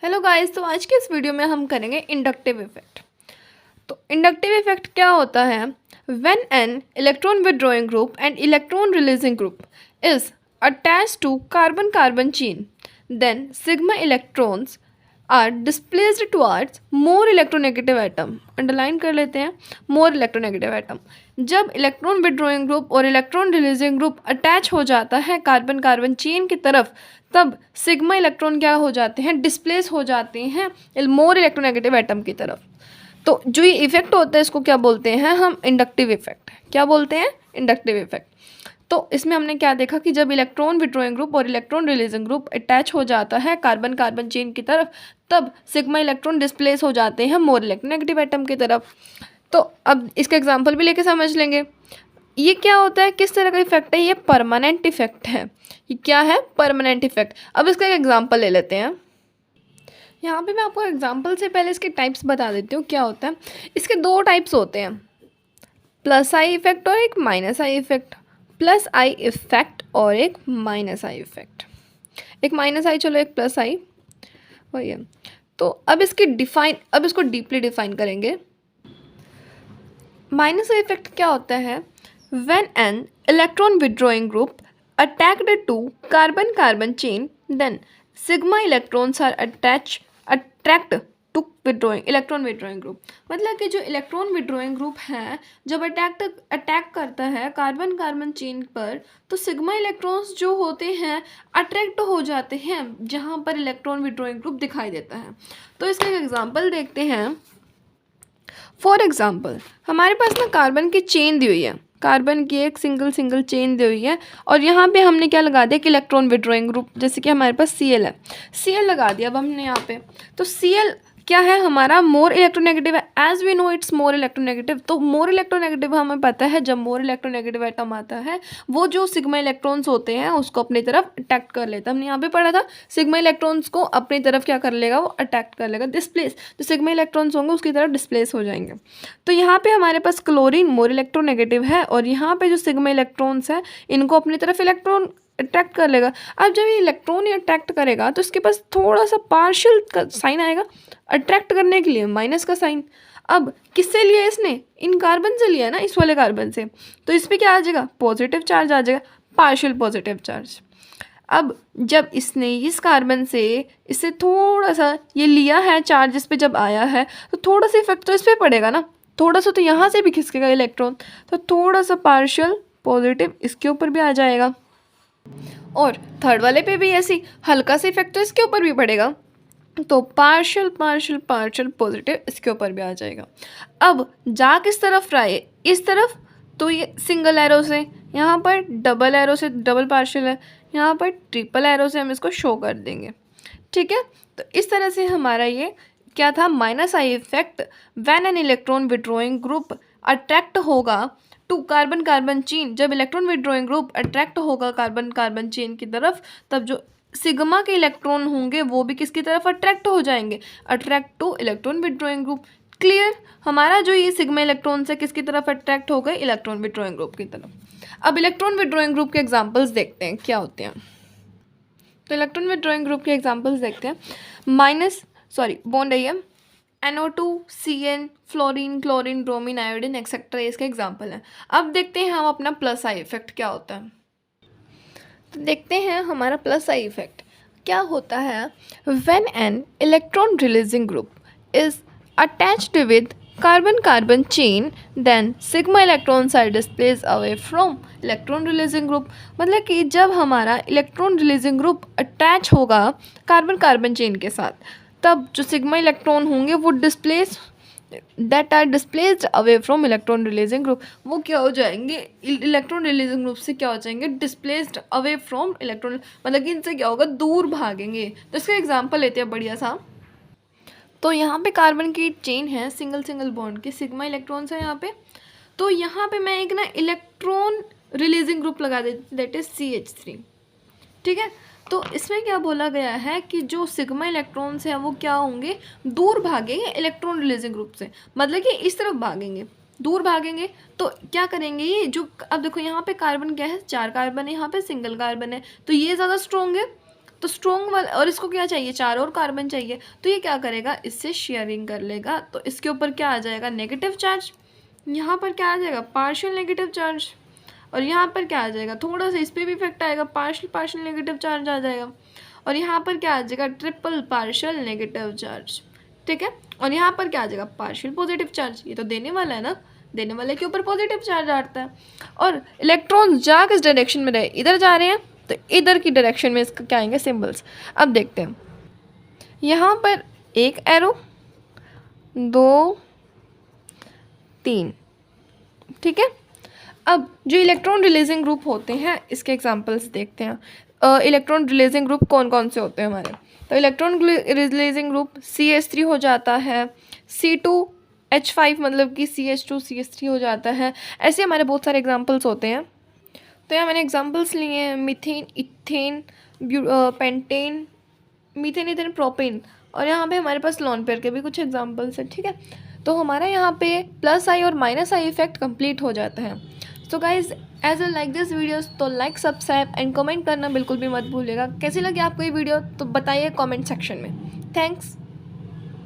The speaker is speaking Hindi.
हेलो गाइस, तो आज के इस वीडियो में हम करेंगे इंडक्टिव इफेक्ट। तो इंडक्टिव इफेक्ट क्या होता है? When an electron withdrawing group and electron releasing group is attached to carbon carbon chain, then sigma electrons are displaced towards more electronegative atom. Underline कर लेते हैं, मोर इलेक्ट्रोनेगेटिव एटम। जब इलेक्ट्रॉन विथड्रॉइंग ग्रुप और इलेक्ट्रॉन रिलीजिंग ग्रुप अटैच हो जाता है कार्बन कार्बन चेन की तरफ, तब सिग्मा इलेक्ट्रॉन क्या हो जाते हैं? डिस्प्लेस हो जाते हैं मोर इलेक्ट्रोनेगेटिव एटम की तरफ। तो जो ये इफेक्ट होता है इसको क्या बोलते हैं हम? Inductive effect. क्या बोलते हैं? Inductive effect. तो इसमें हमने क्या देखा कि जब इलेक्ट्रॉन विथड्रॉइंग ग्रुप और इलेक्ट्रॉन रिलीजिंग ग्रुप अटैच हो जाता है कार्बन कार्बन चेन की तरफ, तब सिग्मा इलेक्ट्रॉन डिस्प्लेस हो जाते हैं मोर इलेक्ट्रोनेगेटिव एटम की तरफ। तो अब इसका एग्जांपल भी लेके समझ लेंगे। ये क्या होता है, किस तरह का इफेक्ट है? ये परमानेंट इफेक्ट है। ये क्या है? Permanent effect. अब इसका एक एग्जांपल ले लेते हैं। यहाँ पे मैं आपको एग्जांपल से पहले इसके टाइप्स बता देती हूँ क्या होता है। इसके दो टाइप्स होते हैं, प्लस आई इफेक्ट और एक minus I effect. Plus I effect और एक माइनस आई इफेक्ट। एक माइनस आई, चलो एक प्लस आई, वही है। तो अब इसको डीपली डिफाइन करेंगे। माइनस आई इफेक्ट क्या होता है? When an electron withdrawing group attacked to carbon carbon chain, then sigma electrons are attract to withdrawing electron withdrawing group. मतलब कि जो इलेक्ट्रॉन विथड्रॉइंग ग्रुप है जब अटैक करता है कार्बन कार्बन चेन पर, तो सिग्मा इलेक्ट्रॉन्स जो होते हैं अट्रैक्ट हो जाते हैं जहाँ पर इलेक्ट्रॉन विथड्रॉइंग ग्रुप दिखाई देता है। तो इसका एक एग्जांपल देखते हैं। फॉर एग्जाम्पल, हमारे पास ना कार्बन की चेन दी हुई है, कार्बन की एक सिंगल चेन दी हुई है, और यहाँ पे हमने क्या लगा दिया कि इलेक्ट्रॉन विथड्रॉइंग ग्रुप, जैसे कि हमारे पास Cl है, Cl लगा दिया अब हमने यहाँ पे। तो Cl क्या है? हमारा मोर इलेक्ट्रोनेगेटिव है। As we know it's more electronegative. तो मोर इलेक्ट्रोनेगेटिव हमें पता है, जब मोर इलेक्ट्रोनेगेटिव एटम आता है वो जो सिग्मा इलेक्ट्रॉन्स होते हैं उसको अपनी तरफ अटैक्ट कर लेता है। हमने यहाँ पे पढ़ा था सिग्मा इलेक्ट्रॉन्स को अपनी तरफ क्या कर लेगा? वो अटैक्ट कर लेगा, डिस्प्लेस। जो सिग्मा इलेक्ट्रॉन्स होंगे उसकी तरफ डिस्प्लेस हो जाएंगे। तो यहाँ पे हमारे पास क्लोरीन मोर इलेक्ट्रोनेगेटिव है, और यहाँ पे जो सिग्मा इलेक्ट्रॉन्स है इनको अपनी तरफ इलेक्ट्रॉन अट्रैक्ट कर लेगा। अब जब ये इलेक्ट्रॉन ही अट्रैक्ट करेगा तो इसके पास थोड़ा सा पार्शियल का साइन आएगा अट्रैक्ट करने के लिए, माइनस का साइन। अब किससे लिया इसने? इन कार्बन से लिया ना, इस वाले कार्बन से। तो इस पर क्या आ जाएगा? पॉजिटिव चार्ज आ जाएगा, पार्शियल पॉजिटिव चार्ज। अब जब इसने इस कार्बन से इससे थोड़ा सा ये लिया है चार्ज, इस पर जब आया है तो थोड़ा सा इफेक्ट तो इस पर पड़ेगा ना, थोड़ा सा तो यहाँ से भी खिसकेगा इलेक्ट्रॉन, तो थोड़ा सा पार्शियल पॉजिटिव इसके ऊपर भी आ जाएगा, और थर्ड वाले पे भी ऐसी हल्का सा इफेक्ट तो इसके ऊपर भी पड़ेगा, तो पार्शियल पार्शियल पार्शियल पॉजिटिव इसके ऊपर भी आ जाएगा। अब जा किस तरफ रहा है? इस तरफ। तो ये सिंगल एरो से, यहाँ पर डबल एरो से डबल पार्शियल है, यहाँ पर ट्रिपल एरो से हम इसको शो कर देंगे। ठीक है, तो इस तरह से हमारा ये क्या था? Minus I effect when an electron withdrawing group attract होगा टू कार्बन कार्बन चेन। जब इलेक्ट्रॉन विथड्रॉइंग ग्रुप अट्रैक्ट होगा कार्बन कार्बन चेन की तरफ, तब जो सिग्मा के इलेक्ट्रॉन होंगे वो भी किसकी तरफ अट्रैक्ट हो जाएंगे? Attract two electron withdrawing group. Clear? हमारा जो ये सिग्मा इलेक्ट्रॉन है किसकी तरफ अट्रैक्ट हो गए? इलेक्ट्रॉन विथड्रॉइंग ग्रुप की तरफ। अब इलेक्ट्रॉन विथड्रॉइंग ग्रुप के एग्जांपल्स देखते हैं क्या होते हैं। तो इलेक्ट्रॉन विथड्रॉइंग ग्रुप के एग्जांपल्स देखते हैं। बॉन्ड है ये NO2, CN, fluorine, chlorine, bromine, iodine etcetera, इसके एग्जाम्पल हैं। अब देखते हैं हम अपना प्लस आई इफेक्ट क्या होता है। तो देखते हैं हमारा प्लस आई इफेक्ट क्या होता है। When an electron releasing group is attached with carbon carbon chain, then sigma electrons are displace away from electron releasing group. मतलब कि जब हमारा इलेक्ट्रॉन रिलीजिंग ग्रुप अटैच होगा कार्बन कार्बन चेन के साथ, तब जो सिग्मा इलेक्ट्रॉन होंगे वो that are displaced away from electron releasing group, वो क्या हो जाएंगे? इलेक्ट्रॉन रिलीजिंग ग्रुप से क्या हो जाएंगे? डिस्प्लेस्ड अवे फ्रॉम इलेक्ट्रॉन, मतलब कि इनसे क्या होगा? दूर भागेंगे। तो इसका एग्जांपल लेते हैं बढ़िया सा। तो यहाँ पे कार्बन की चेन है, सिंगल बॉन्ड की, सिग्मा इलेक्ट्रॉन्स है यहाँ पे। तो यहाँ पे मैं एक ना इलेक्ट्रॉन रिलीजिंग ग्रुप लगा देती, दैट इज CH3। ठीक है, तो इसमें क्या बोला गया है कि जो सिग्मा इलेक्ट्रॉन्स हैं वो क्या होंगे? दूर भागेंगे इलेक्ट्रॉन रिलीजिंग ग्रुप से, मतलब कि इस तरफ भागेंगे, दूर भागेंगे। तो क्या करेंगे ये जो, अब देखो यहाँ पे कार्बन क्या है? 4 कार्बन है, यहाँ पे सिंगल कार्बन है, तो ये ज़्यादा स्ट्रॉन्ग है। तो स्ट्रॉन्ग वाला, और इसको क्या चाहिए, 4 और कार्बन चाहिए, तो ये क्या करेगा, इससे शेयरिंग कर लेगा, तो इसके ऊपर क्या आ जाएगा, नेगेटिव चार्ज। यहाँ पर क्या आ जाएगा, पार्शियल नेगेटिव चार्ज। और यहाँ पर क्या आ जाएगा, थोड़ा सा इस पर भी इफेक्ट आएगा, पार्शियल पार्शियल नेगेटिव चार्ज आ जाएगा। और यहाँ पर क्या आ जाएगा, ट्रिपल पार्शियल नेगेटिव चार्ज। ठीक है, और यहाँ पर क्या आ जाएगा, पार्शियल पॉजिटिव चार्ज। ये तो देने वाला है ना, देने वाले के ऊपर पॉजिटिव चार्ज आता है। और इलेक्ट्रॉन जा किस डायरेक्शन में रहे, इधर जा रहे हैं, तो इधर की डायरेक्शन में इसका क्या आएंगे सिंबल्स। अब देखते हैं, यहाँ पर एक एरो, 2 3, ठीक है। अब जो इलेक्ट्रॉन रिलीजिंग ग्रुप होते हैं, इसके एग्जांपल्स देखते हैं। इलेक्ट्रॉन रिलीजिंग ग्रुप कौन कौन से होते हैं हमारे, तो इलेक्ट्रॉन रिलीजिंग ग्रुप CH3 हो जाता है, C2H5 मतलब कि CH2 CH3 हो जाता है। ऐसे हमारे बहुत सारे एग्जांपल्स होते हैं। तो यहाँ मैंने एग्जांपल्स लिए हैं, methane, ethane, pentane, methane, ethane, propane, और यहाँ पे हमारे पास लॉन पेयर के भी कुछ एग्जांपल्स हैं। ठीक है, तो हमारा यहाँ पे प्लस आई और माइनस आई इफेक्ट कंप्लीट हो जाता है। So guys, as a like this videos, तो लाइक, सब्सक्राइब एंड कमेंट करना बिल्कुल भी मत भूलिएगा। कैसी लगी आपको ये वीडियो, तो बताइए कमेंट सेक्शन में। थैंक्स।